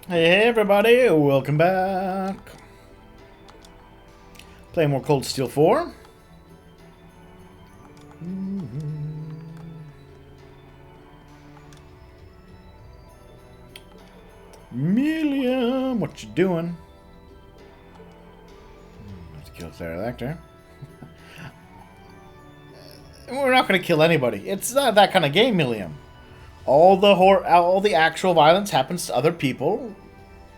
Hey everybody, welcome back. Playing more Cold Steel 4. Milliam, what you doing? Let's kill Pterodactyl. We're not going to kill anybody. It's not that kind of game, Milliam. All the actual violence happens to other people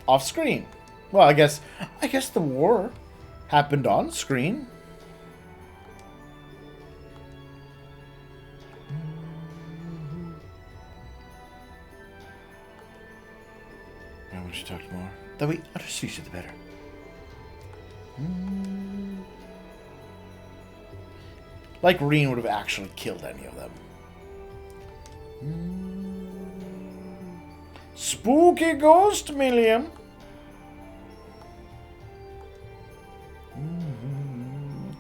off screen. Well, I guess the war happened on screen. I wish you talked more. The we understood each other better. Like Reen would have actually killed any of them. Spooky ghost, Milliam.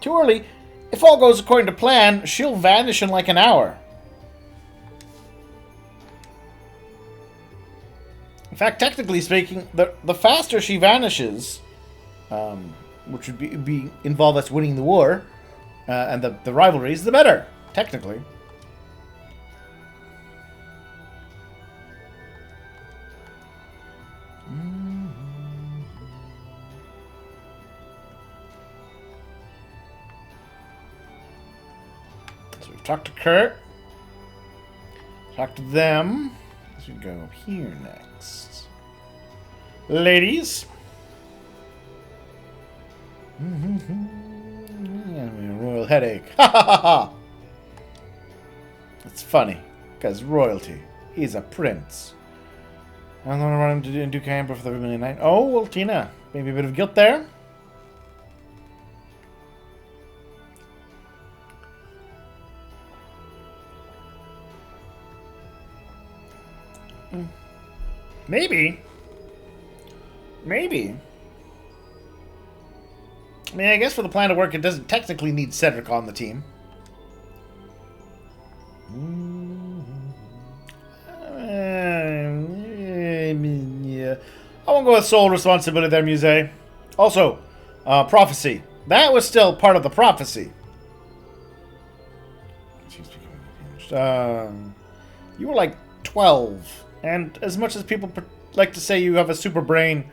Too early. If all goes according to plan, she'll vanish in like an hour. In fact, technically speaking, the faster she vanishes, which would be involve us winning the war, and the rivalries, the better, technically. So we've talked to Kurt. Talked to them. Let's go here next. Ladies. Royal headache. Ha ha ha ha! It's funny, because royalty. He's a prince. I'm gonna run him to do camp for the Vermilion Night. Oh, well, Tina. Maybe a bit of guilt there. Maybe. Maybe. I mean, I guess for the plan to work, it doesn't technically need Cedric on the team. Yeah. I won't go with sole responsibility there, Muse. Also, prophecy. That was still part of the prophecy. You were like 12. And as much as people like to say you have a super brain...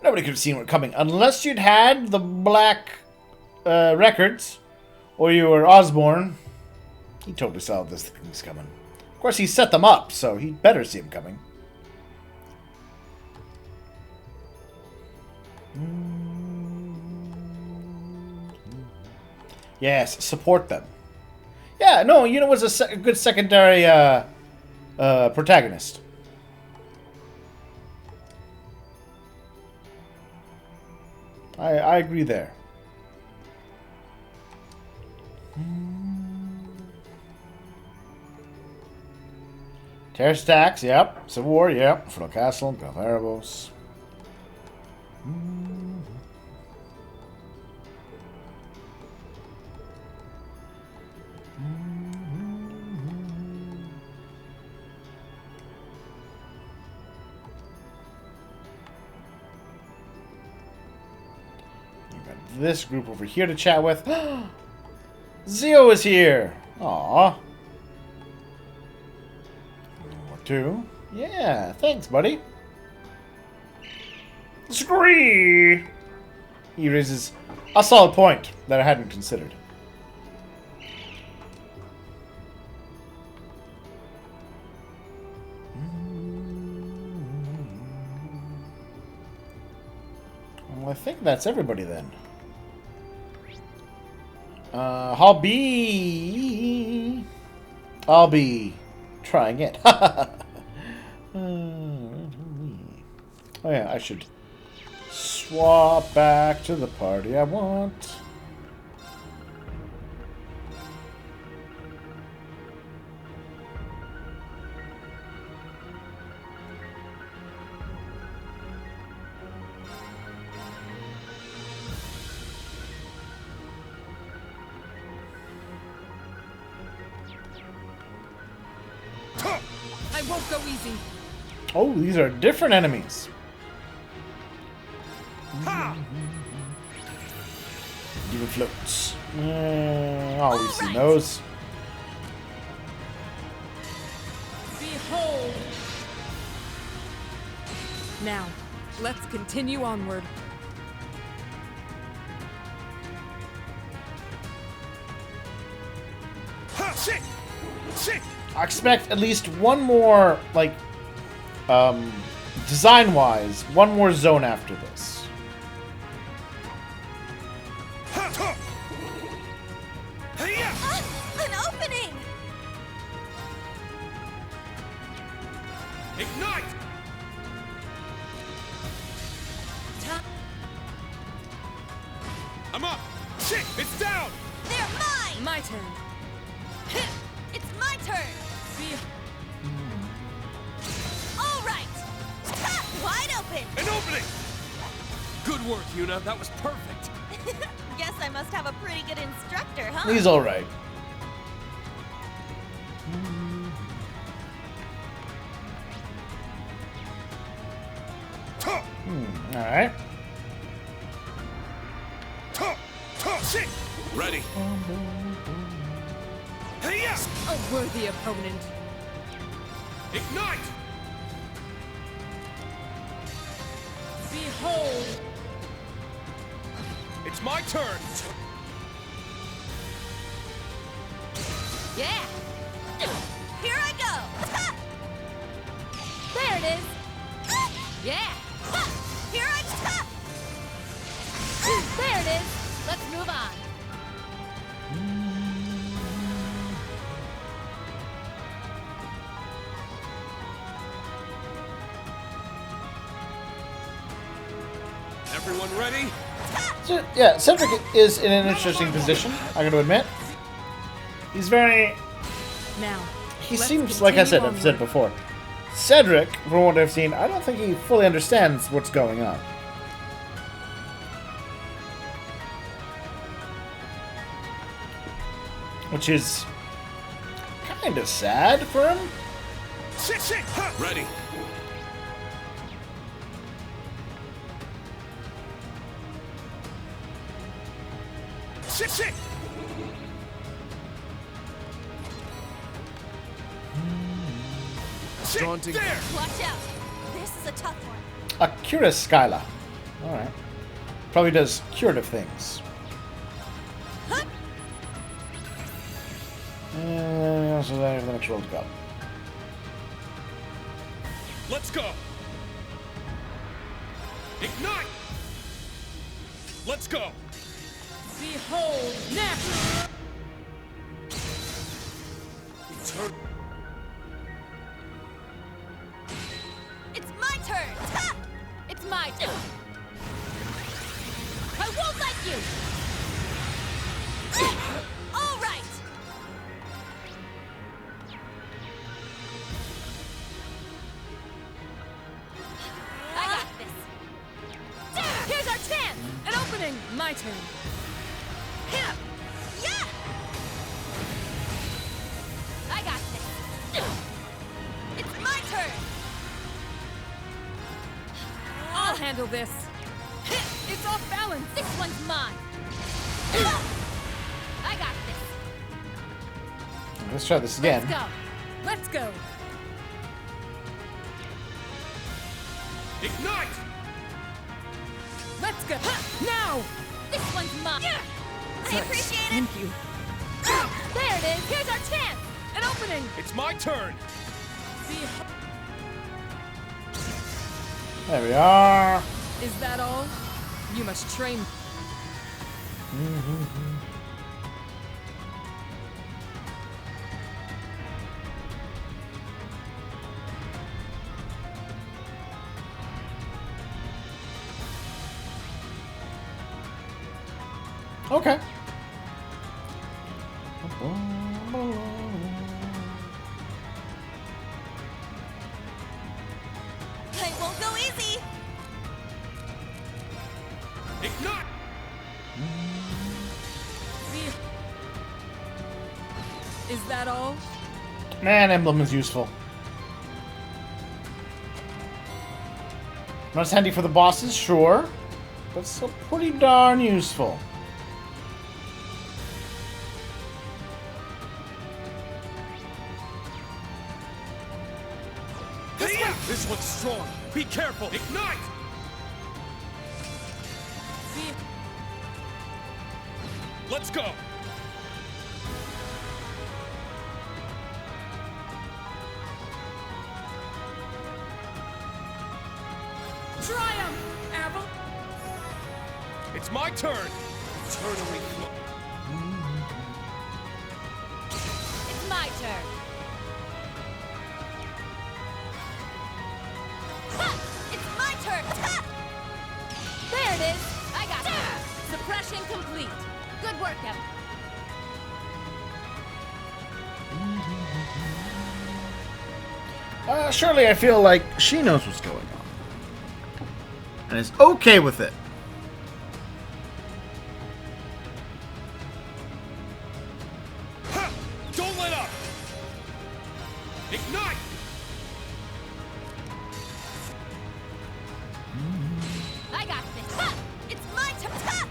Nobody could have seen it coming. Unless you'd had the black records, or you were Osborne. He totally saw this thing's coming. Of course, he set them up, so he'd better see him coming. Yes, support them. Yeah, no, you know, was a good secondary protagonist. I agree there. Terror stacks, yep. Civil War, yep. Fertile Castle, Galvarabos. This group over here to chat with. Zio is here. Aww. More two. Yeah, thanks, buddy. Scree! He raises a solid point that I hadn't considered. Well, I think that's everybody then. I'll be trying it. Oh yeah, I should swap back to the party I want. I won't go easy. Oh, these are different enemies. Demon floats. Oh, we've seen those. Behold. Now, let's continue onward. I expect at least one more, like, design-wise, one more zone after this. An opening! Ignite! I'm up! Shit! It's down! They're mine! My turn. It's my turn! All right! Wide open! An opening! Good work, Yuna. That was perfect. Guess I must have a pretty good instructor, huh? He's alright. Alright. Shit! Ready. Hey-ya! A worthy opponent. Ignite! Behold. It's my turn! Yeah! Here I go! There it is. Yeah! Here I go! There it is. Let's move on. Everyone ready? So, yeah, Cedric is in an interesting position, I gotta admit. He's very... Now. He let's seems, like I said, continue I've said onward. before, Cedric, from what I've seen, I don't think he fully understands what's going on. Which is kind of sad for him. Shit! Ready. Shit! Daunting. There! Watch out! This is a tough one. A Curious Skyla. Alright. Probably does curative things. Huh? So then the next roll to go. Let's go! Ignite! Let's go! Behold. Now. Turn. It's my turn! Ha! It's my turn. I won't let you. All right! I got this. Here's our chance. An opening. My turn. Yeah! I got this. It's my turn. I'll handle this. It's off balance. This one's mine. I got this. Let's try this again. Let's go. Let's go. Ignite! Let's go. Now. This one's mine. I appreciate it. Thank you. There it is. Here's our chance. An opening. It's my turn! Behold. There we are. Is that all? You must train. Okay. I won't go easy. Ignite! Is that all? Man, emblem is useful. Not as handy for the bosses, sure, but still pretty darn useful. This one's strong. Be careful. Ignite! Let's go. Triumph, Apple. It's my turn. Eternally flow. It's my turn. Ha! It's my turn. Ha! There it is. I got it. Suppression complete. Good work, Evan. Shirley, I feel like she knows what's going on. And is okay with it. Ha! Don't let up. Ignite! I got this. Ha! It's my turn. Ha!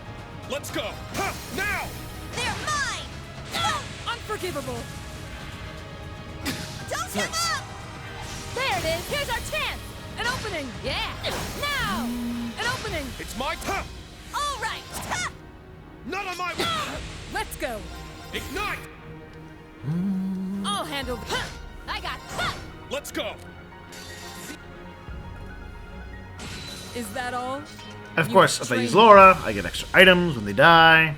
Let's go. Ha! Now! They're mine. Ah! Unforgivable. Don't give up. There it is. Here's our chance. An opening. Yeah. Now. An opening. It's my turn. All right. Ha! Not on my. Let's go. Ignite! I'll handle. I got. Let's go. Is that all? And of course, if I use Laura, I get extra items when they die.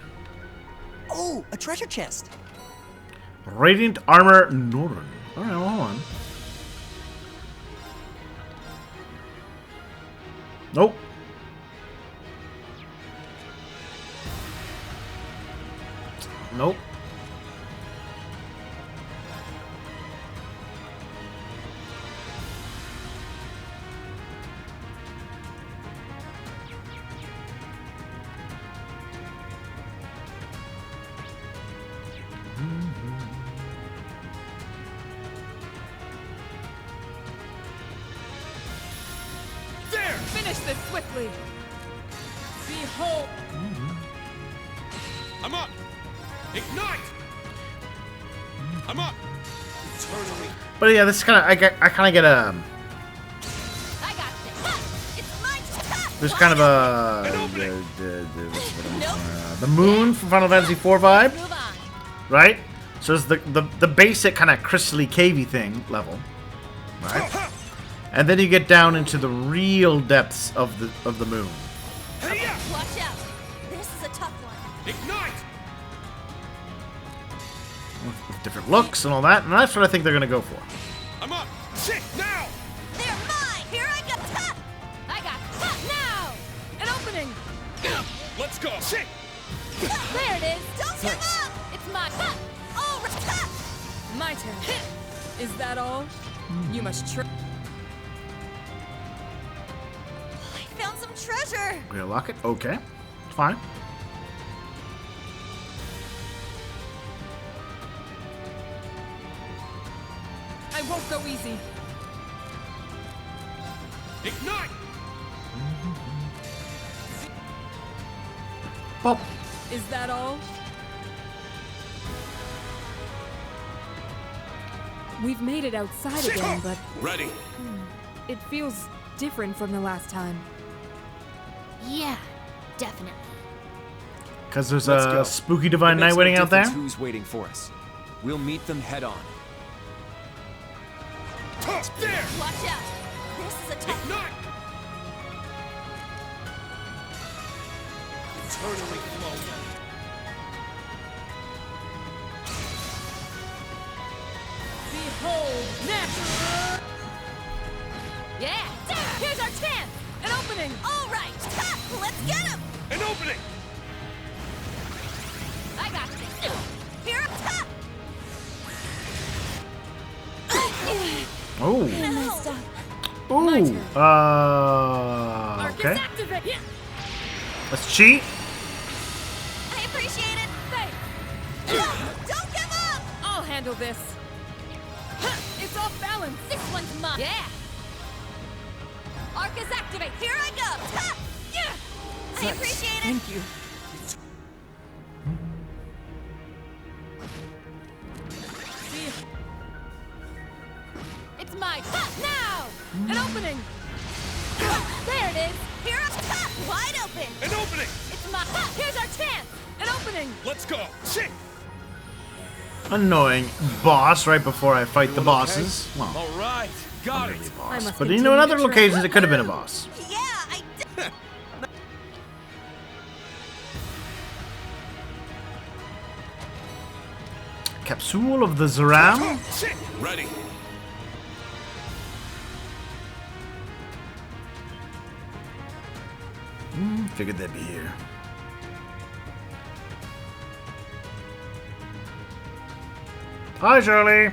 Oh, a treasure chest. Radiant Armor Northern. Alright, well, hold on. Nope. Nope. There! Finish this swiftly. Behold. I'm up! Ignite! I'm up! Eternally. But yeah, this is kind of I kind of get a I got this. Ha! It's my turn. Ha! there's kind of a the moon from Final Fantasy IV vibe, Move on. right? So it's the basic kind of crystally cavey thing level, right? And then you get down into the real depths of the moon. Hey, yeah! Watch out. This is a tough one. Ignite! With different looks and all that, and that's what I think they're gonna go for. I'm up! Shit! Now! They're mine. Here I go. Ha! I got now. An opening. Let's go! Shit! There it is. Don't give up. It's my All right. Ha! my turn. Is that all? You must try. I found some treasure. We're gonna lock it. Okay, fine. I won't go easy. Ignite! Pop. Is that all? We've made it outside again, but Ready! it feels different from the last time. Yeah, definitely. Because there's Let's a go. spooky divine It knight makes no waiting out there. difference Who's waiting for us? We'll meet them head on. There! Watch out. This is a tough one. Ignite! Eternally flow. Behold, next! Yeah! Here's our chance! An opening! All right. Ha! Let's get him. An opening! I got this! Here. Ha! Oh. Messed up. Ooh. Mark Okay. is activate! Yeah! Let's cheat. I appreciate it. Thanks! Don't give up. I'll handle this. It's off balance. This one's mine. Yeah. Arcus activate. Here I go. Ha! Yeah. I appreciate it. Thank you. See ya. It's my now. An opening. There it is. Here I ha! Wide open. An opening! It's my here's our chance. An opening. Let's go! Shit! Annoying boss right before I fight the bosses. Well, All right, got it. really I boss. must But you know, in other continue to locations, it could have been a boss. Yeah, I did. Capsule of the Zeram. Shit! Ready. Figured they'd be here. Hi, Shirley.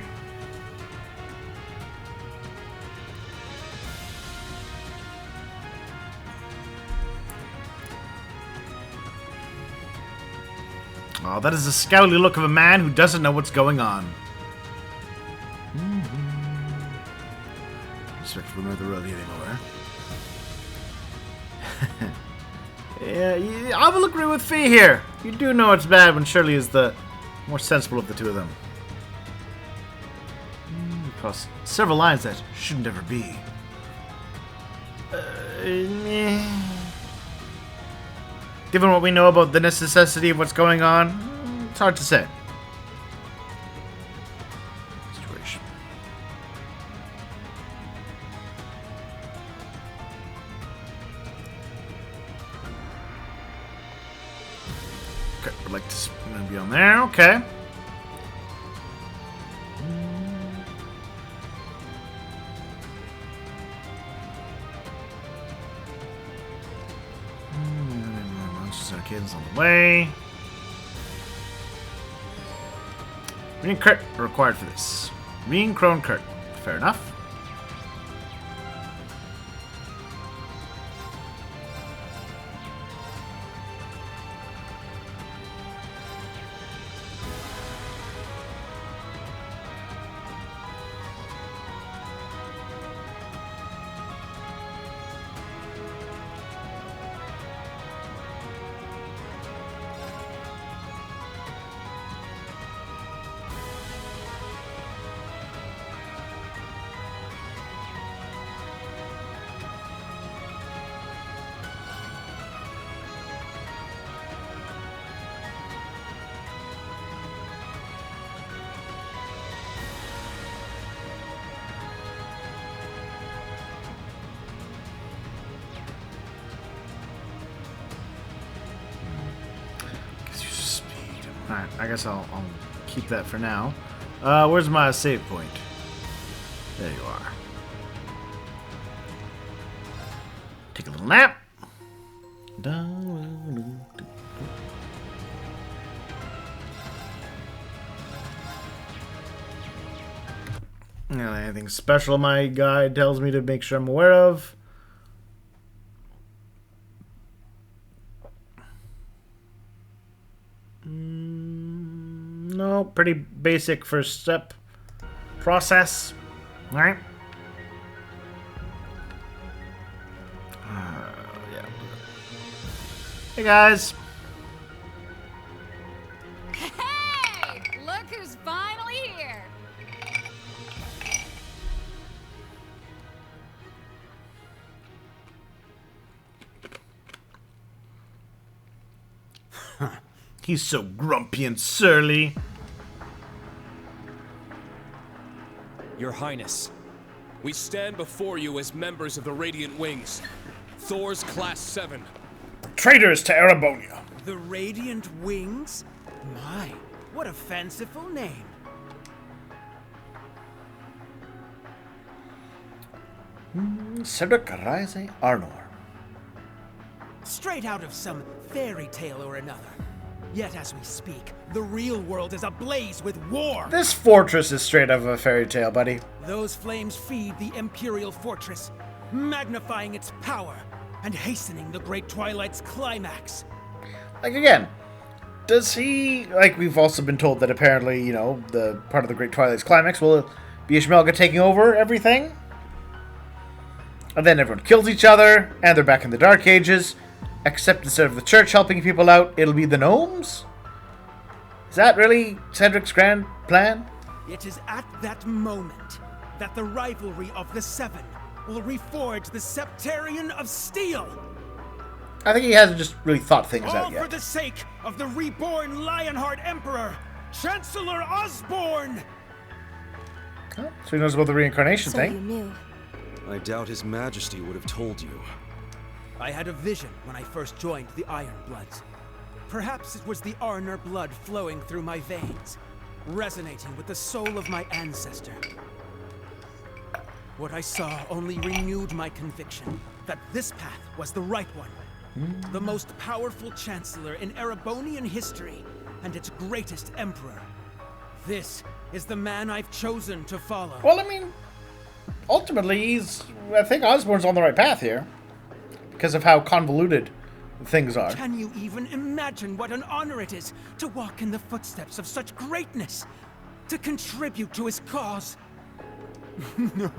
Oh, that is the scowly look of a man who doesn't know what's going on. Respectful know the road anymore. Yeah, I will agree with Fee here. You do know it's bad when Shirley is the more sensible of the two of them. Across several lines that shouldn't ever be. Given what we know about the necessity of what's going on, it's hard to say. Situation. Okay, would like to be on there. Okay. Kids on the way. Ring Kurt required for this. Ring Crone Kurt. Fair enough. Alright, I guess I'll keep that for now. Where's my save point? There you are. Take a little nap. Anything special my guide tells me to make sure I'm aware of? No, pretty basic first step process. All right. Yeah. Hey guys. Hey! Look who's finally here. He's so grumpy and surly. Your Highness, we stand before you as members of the Radiant Wings. Thor's Class 7. Traitors to Erebonia. The Radiant Wings? My, what a fanciful name. Cedric Rise Arnor. Straight out of some fairy tale or another. Yet as we speak, the real world is ablaze with war. This fortress is straight out of a fairy tale, buddy. Those flames feed the Imperial Fortress, magnifying its power and hastening the Great Twilight's climax. Like, again, does he... Like, we've also been told that apparently, you know, the part of the Great Twilight's climax will Bishmelga taking over everything. And then everyone kills each other, and they're back in the Dark Ages. Except instead of the church helping people out, it'll be the gnomes? Is that really Cedric's grand plan? It is at that moment that the rivalry of the Seven will reforge the Septarian of Steel. I think he hasn't just really thought things All out for yet. the sake of the reborn Lionheart Emperor, Chancellor Osborne! Oh, so he knows about the reincarnation So you thing. knew. I doubt His Majesty would have told you. I had a vision when I first joined the Iron Bloods. Perhaps it was the Arner blood flowing through my veins, resonating with the soul of my ancestor. What I saw only renewed my conviction that this path was the right one. The most powerful Chancellor in Erebonian history, and its greatest Emperor. This is the man I've chosen to follow. Well, I mean, ultimately, I think Osborne's on the right path here. Because of how convoluted things are. Can you even imagine what an honor it is to walk in the footsteps of such greatness? To contribute to his cause? No.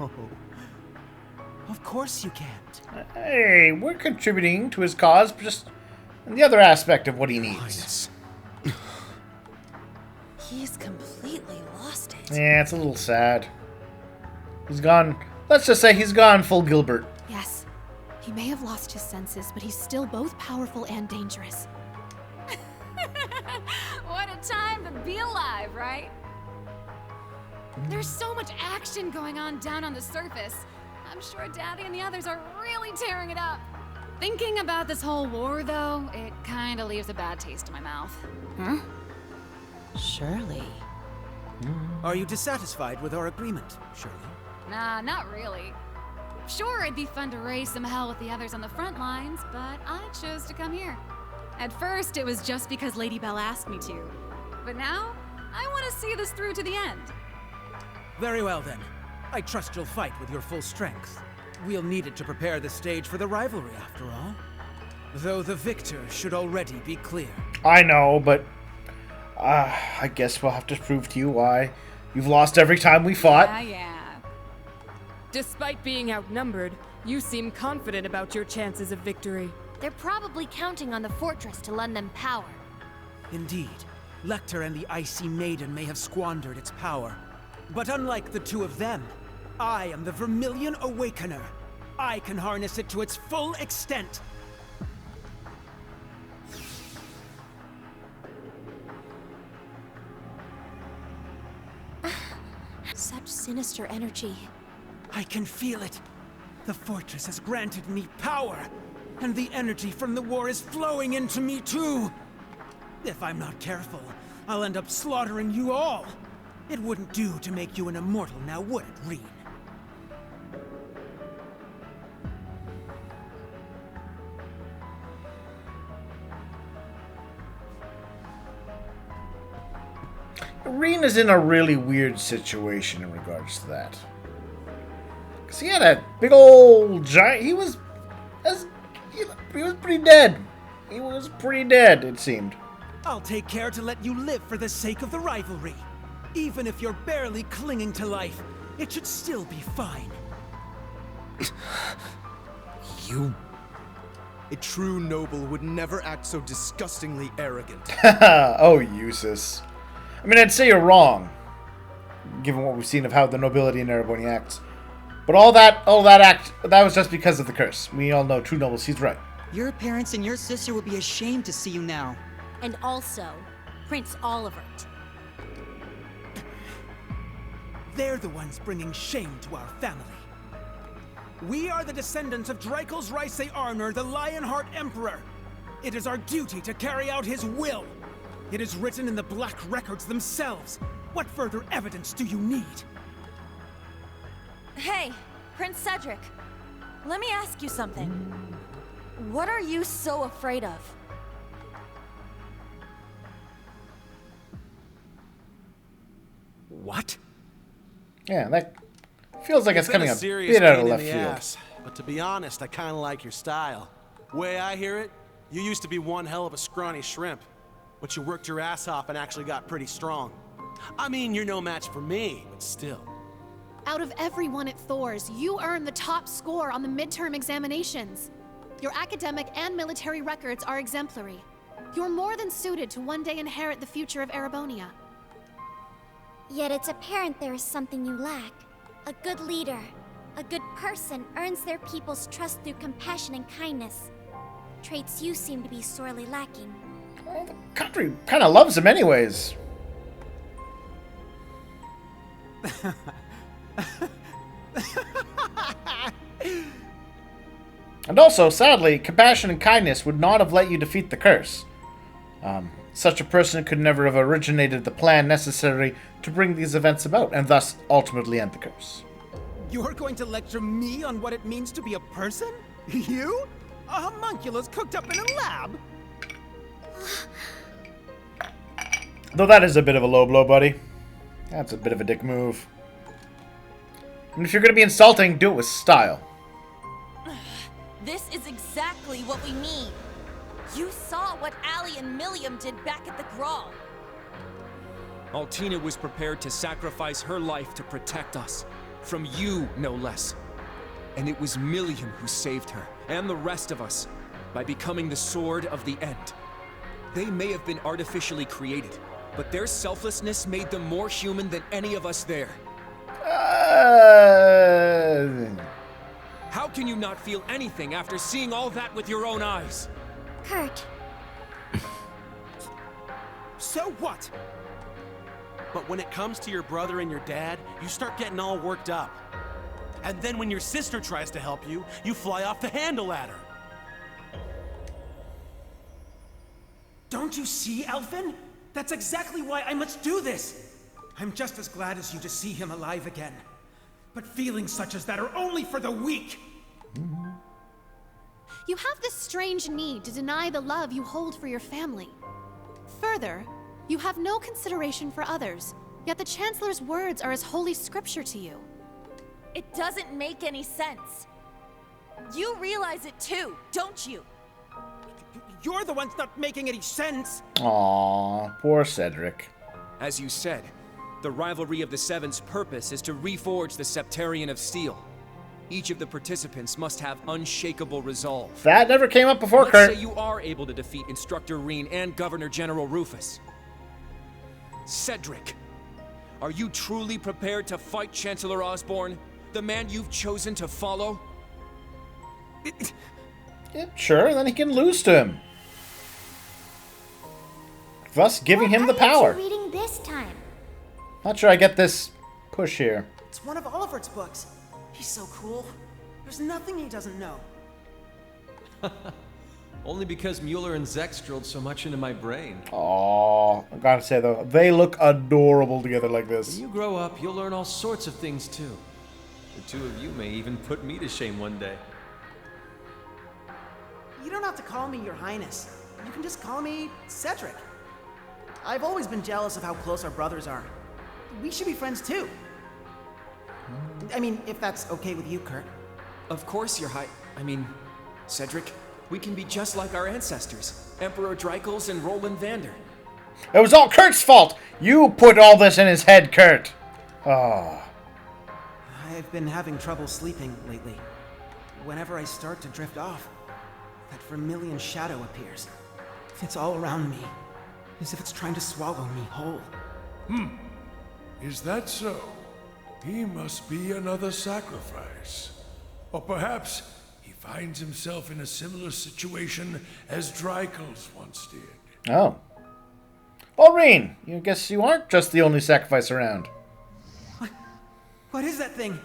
Of course you can't. Hey, we're contributing to his cause, but just in the other aspect of what he needs. Highness. He's completely lost it. Yeah, it's a little sad. He's gone, let's just say he's gone full Gilbert. Yes. He may have lost his senses, but he's still both powerful and dangerous. What a time to be alive, right? There's so much action going on down on the surface. I'm sure Daddy and the others are really tearing it up. Thinking about this whole war, though, it kinda leaves a bad taste in my mouth. Huh? Shirley. Are you dissatisfied with our agreement, Shirley? Nah, not really. Sure, it'd be fun to raise some hell with the others on the front lines, but I chose to come here. At first, it was just because Lady Belle asked me to. But now, I want to see this through to the end. Very well then. I trust you'll fight with your full strength. We'll need it to prepare the stage for the rivalry, after all. Though the victor should already be clear. I know, but I guess we'll have to prove to you why you've lost every time we fought. Yeah. Despite being outnumbered, you seem confident about your chances of victory. They're probably counting on the fortress to lend them power. Indeed, Lecter and the Icy Maiden may have squandered its power. But unlike the two of them, I am the Vermilion Awakener. I can harness it to its full extent. Such sinister energy. I can feel it. The fortress has granted me power, and the energy from the war is flowing into me too. If I'm not careful, I'll end up slaughtering you all. It wouldn't do to make you an immortal now, would it, Reen? Reen is in a really weird situation in regards to that. Because he had a big old giant... He was pretty dead. He was pretty dead, it seemed. I'll take care to let you live for the sake of the rivalry. Even if you're barely clinging to life, it should still be fine. You... A true noble would never act so disgustingly arrogant. Oh, Eustace. I mean, I'd say you're wrong, given what we've seen of how the nobility in Ereboni acts. But that was just because of the curse. We all know true nobles, he's right. Your parents and your sister would be ashamed to see you now. And also, Prince Olivert. They're the ones bringing shame to our family. We are the descendants of Drakel's Rice Arner, the Lionheart Emperor. It is our duty to carry out his will. It is written in the Black Records themselves. What further evidence do you need? Hey, Prince Cedric. Let me ask you something. What are you so afraid of? What? Yeah, that feels like it's Been coming a a serious bit out pain of in left the field. ass, but to be honest, I kind of like your style. Way I hear it, you used to be one hell of a scrawny shrimp, but you worked your ass off and actually got pretty strong. I mean, you're no match for me, but still. Out of everyone at Thor's, you earned the top score on the midterm examinations. Your academic and military records are exemplary. You're more than suited to one day inherit the future of Erebonia. Yet it's apparent there is something you lack. A good leader, a good person earns their people's trust through compassion and kindness. Traits you seem to be sorely lacking. Well, the country kind of loves him anyways. And also, sadly, compassion and kindness would not have let you defeat the curse. Such a person could never have originated the plan necessary to bring these events about, and thus ultimately end the curse. You're going to lecture me on what it means to be a person? You? A homunculus cooked up in a lab? Though that is a bit of a low blow, buddy. That's a bit of a dick move. And if you're going to be insulting, do it with style. This is exactly what we need. You saw what Allie and Milliam did back at the Grawl. Altina was prepared to sacrifice her life to protect us. From you, no less. And it was Milliam who saved her, and the rest of us, by becoming the Sword of the End. They may have been artificially created, but their selflessness made them more human than any of us there. How can you not feel anything after seeing all that with your own eyes? Kurt. So what? But when it comes to your brother and your dad, you start getting all worked up. And then when your sister tries to help you, you fly off the handle at her. Don't you see, Elfin? That's exactly why I must do this. I'm just as glad as you to see him alive again. But feelings such as that are only for the weak. You have this strange need to deny the love you hold for your family. Further, you have no consideration for others, yet the Chancellor's words are as holy scripture to you. It doesn't make any sense. You realize it too, don't you? You're the ones not making any sense. Aww, poor Cedric. As you said, the rivalry of the Seven's purpose is to reforge the Septarian of Steel. Each of the participants must have unshakable resolve. That never came up before, Let's Kurt. say you are able to defeat Instructor Reen and Governor General Rufus. Cedric, are you truly prepared to fight Chancellor Osborne, the man you've chosen to follow? Yeah, sure, then he can lose to him. Thus giving him the power. What are you reading this time? Not sure I get this push here. It's one of Olivert's books. He's so cool. There's nothing he doesn't know. Only because Mueller and Zex drilled so much into my brain. Aww, I gotta say though, they look adorable together like this. When you grow up, you'll learn all sorts of things too. The two of you may even put me to shame one day. You don't have to call me Your Highness. You can just call me Cedric. I've always been jealous of how close our brothers are. We should be friends too. I mean, if that's okay with you, Kurt. Of course, Cedric, we can be just like our ancestors, Emperor Dreikels and Roland Vander. It was all Kurt's fault! You put all this in his head, Kurt! Oh. I've been having trouble sleeping lately. Whenever I start to drift off, that vermilion shadow appears. It's all around me, as if it's trying to swallow me whole. Is that so? He must be another sacrifice. Or perhaps he finds himself in a similar situation as Dreikels once did. Oh. Maureen, I guess you aren't just the only sacrifice around. What is that thing?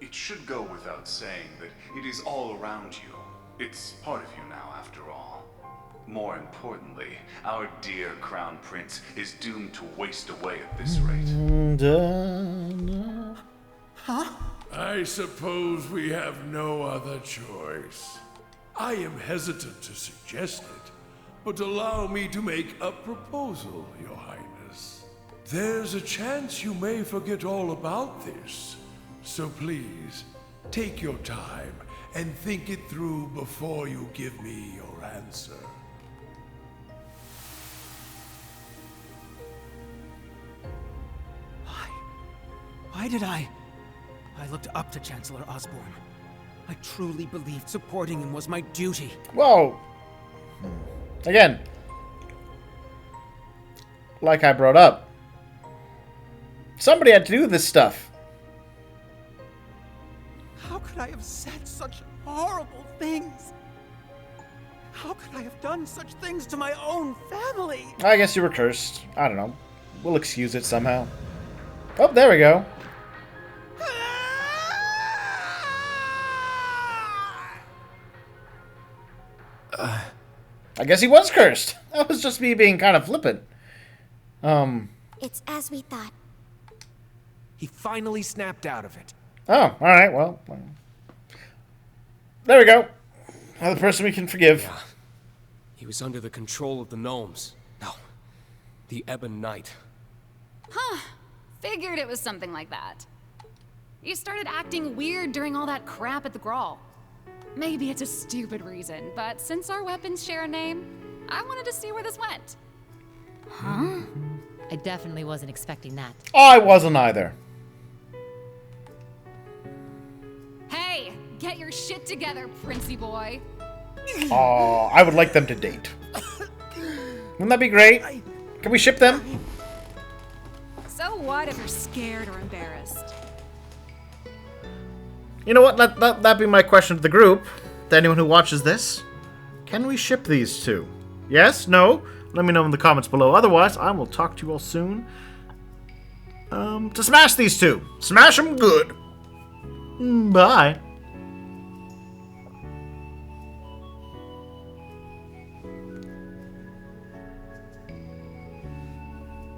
It should go without saying that it is all around you. It's part of you now, after all. More importantly, our dear Crown Prince is doomed to waste away at this rate. Huh? I suppose we have no other choice. I am hesitant to suggest it, but allow me to make a proposal, Your Highness. There's a chance you may forget all about this, so please, take your time and think it through before you give me your answer. Why did I? I looked up to Chancellor Osborne. I truly believed supporting him was my duty. Whoa! Again, like I brought up, somebody had to do this stuff. How could I have said such horrible things? How could I have done such things to my own family? I guess you were cursed. I don't know. We'll excuse it somehow. Oh, there we go. I guess he was cursed. That was just me being kind of flippant. It's as we thought. He finally snapped out of it. Oh, alright, well. There we go. Another person we can forgive. Yeah. He was under the control of the gnomes. No. The Ebon Knight. Huh. Figured it was something like that. You started acting weird during all that crap at the Grawl. Maybe it's a stupid reason, but since our weapons share a name, I wanted to see where this went. Huh? I definitely wasn't expecting that. I wasn't either. Hey, get your shit together, Princey boy. Aw, I would like them to date. Wouldn't that be great? Can we ship them? So what if you're scared or embarrassed? You know what? Let that be my question to the group. To anyone who watches this. Can we ship these two? Yes? No? Let me know in the comments below. Otherwise, I will talk to you all soon. To smash these two. Smash them good. Bye.